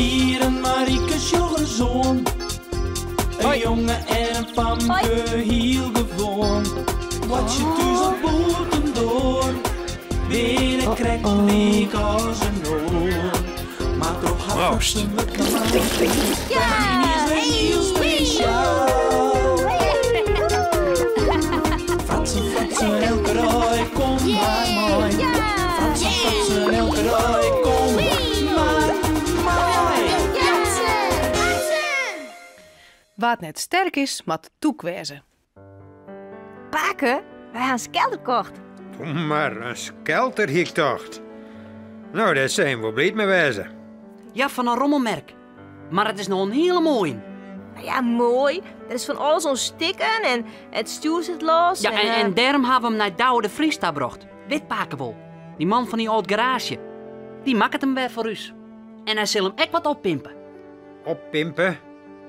Vieren Marieke's jongezoon. Een jongen en een famke heel gewoon. Wat je thuis op boten door. Binnen krijgt leek als een oor. Maar toch had ze me gemaakt. Ja, heel speciaal. Fratsen, elke rooi, kom maar mooi. Fratsen, elke rooi, kom maar mooi. Wat net sterk is, moet toekwezen. Paken, wij gaan skelter kocht. Maar een skelter hier tocht. Nou, daar zijn we blij mee wezen. Ja, van een rommelmerk. Maar het is nog een hele mooie. Nou ja, mooi. Dat is van al zo'n stikken en het stuur zit los. Ja, en daarom hebben we hem naar Douwe de Vries gebracht. Dit pakenbol. Die man van die oud garage. Die maakt het hem weer voor us. En hij zal hem echt wat oppimpen. Oppimpen?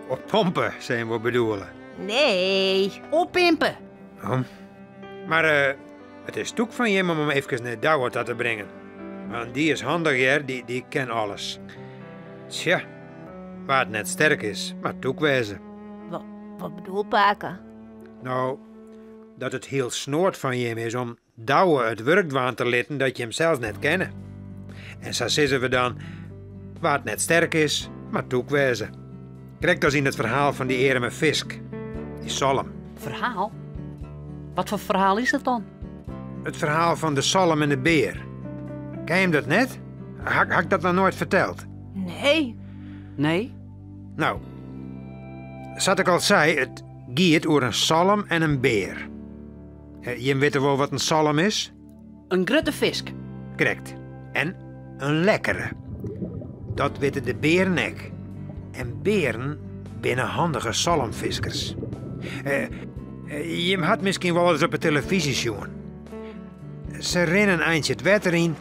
Oppompen, zijn we bedoelen. Nee. Oppimpen. Maar het is toek van je om hem even naar Douwe te brengen. Want die is handig, ja, die kent alles. Tja, waar het net sterk is, maar toekwezen. Wat bedoel Paken? Nou, dat het heel snoord van je is om Douwe het werk waan te laten dat je hem zelfs net kennen. En zo zeggen we dan, waar het net sterk is, maar toekwezen. Kijk als in het verhaal van die ereme Fisk, die Salm. Verhaal? Wat voor verhaal is dat dan? Het verhaal van de Salm en de beer. Ken je hem dat net? Had ik dat nog nooit verteld? Nee. Nee? Nou, zoals ik al zei, het gaat over een salm en een beer. Je weet wel wat een salm is? Een grote Fisk. Correct. En een lekkere. Dat weten de beren ook. En beren binnen handige salmviskers. Je had misschien wel eens op de televisie zien. Ze rennen eindje het water in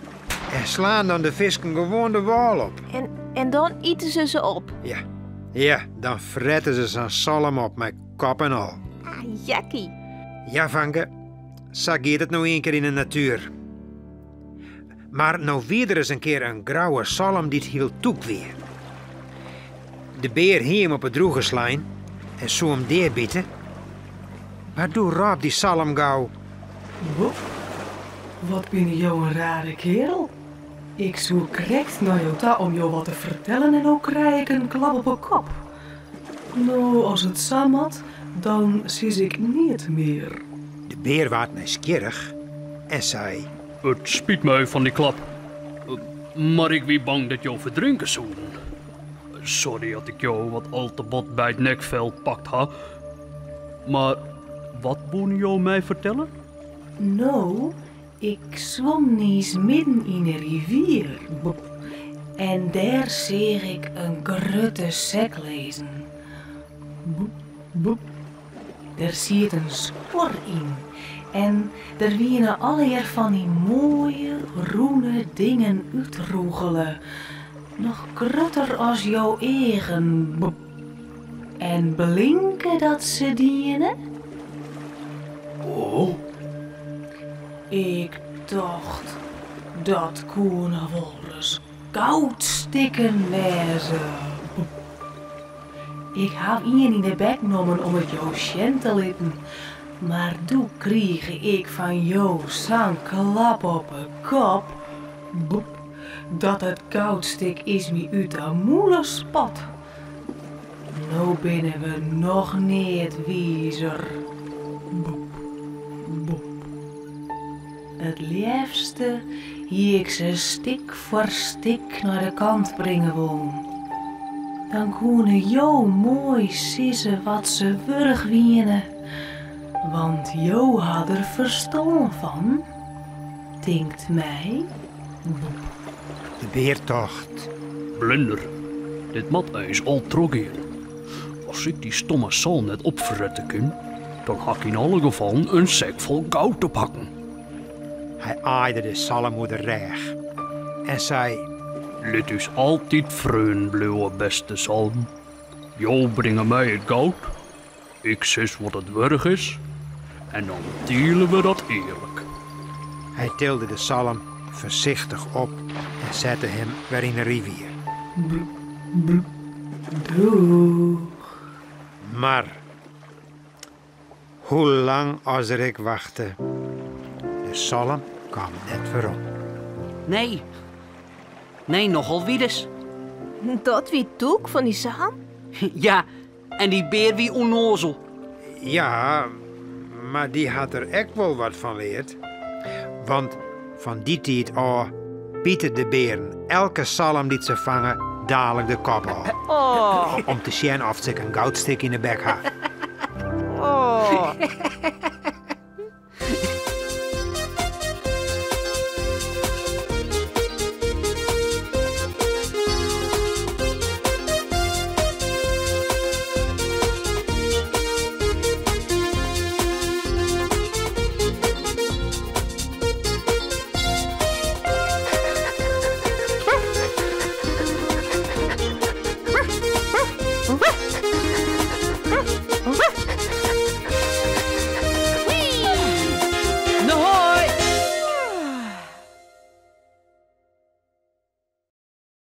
en slaan dan de visken gewoon de wal op. En dan eten ze op. Ja, dan fretten ze zijn salm op met kop en al. Ah, jakkie. Ja, Vanke, zo gaat het nou een keer in de natuur. Maar nou weer er eens een keer een grauwe salm die het heel toek weer. De beer hier hem op het droge slaan en zo hem deerbieten. Waardoor raapt die salm gauw. Wat ben jou een rare kerel? Ik zoek recht naar jou ta om jou wat te vertellen en ook krijg ik een klap op een kop. Nou, als het samat, dan zie ik niet meer. De beer waard nieuwsgierig en zei... Het spiet mij van die klap. Maar ik wie bang dat jou verdrinken zouden. Sorry dat ik jou wat al te bot bij het nekvel pakt ha. Maar wat woon jou mij vertellen? Nou, ik zwom eens midden in een rivier. En daar zie ik een grote sek lezen. Er zit een spoor in. En er wienen alleer van die mooie, groene dingen uitroegelen. Nog groter als jouw eigen. En blinken dat ze dienen? Oh? Ik dacht, dat kon wel eens koud stikken wezen. Ik heb een in de bek genomen om het jou sjen te laten. Maar toen kreeg ik van jou zo'n klap op een kop. Dat het koudstik is me uit de moele spat. Nou binnen we nog niet wiezer. Het liefste hier ik ze stik voor stik naar de kant brengen wil. Dan koenen jou mooi sissen wat ze wurg wienen. Want jou had er verstand van, denkt mij. De beer tocht. Blinder, dit mat is al troggeer. Als ik die stomme sal net opverretten kan, dan had ik in alle gevallen een zak vol goud te pakken. Hij aaide de salmmoeder recht en zei... Dit is altijd vreun, blauwe beste salm. Jou brengen mij het goud, ik zus wat het werk is, en dan delen we dat eerlijk. Hij tilde de salm voorzichtig op en zette hem weer in de rivier. Doeg. Maar, hoe lang als ik wachtte? De zalm kwam net voorop. Nee, nogal wiedes. Dat wie toek van die zalm? Ja, en die beer wie onnozel. Ja, maar die had er echt wel wat van leerd. Want van die tijd af bieten de beren elke zalm die ze vangen dadelijk de kop af. Oh, Om te zien of ze een goudstik in de bek had. oh.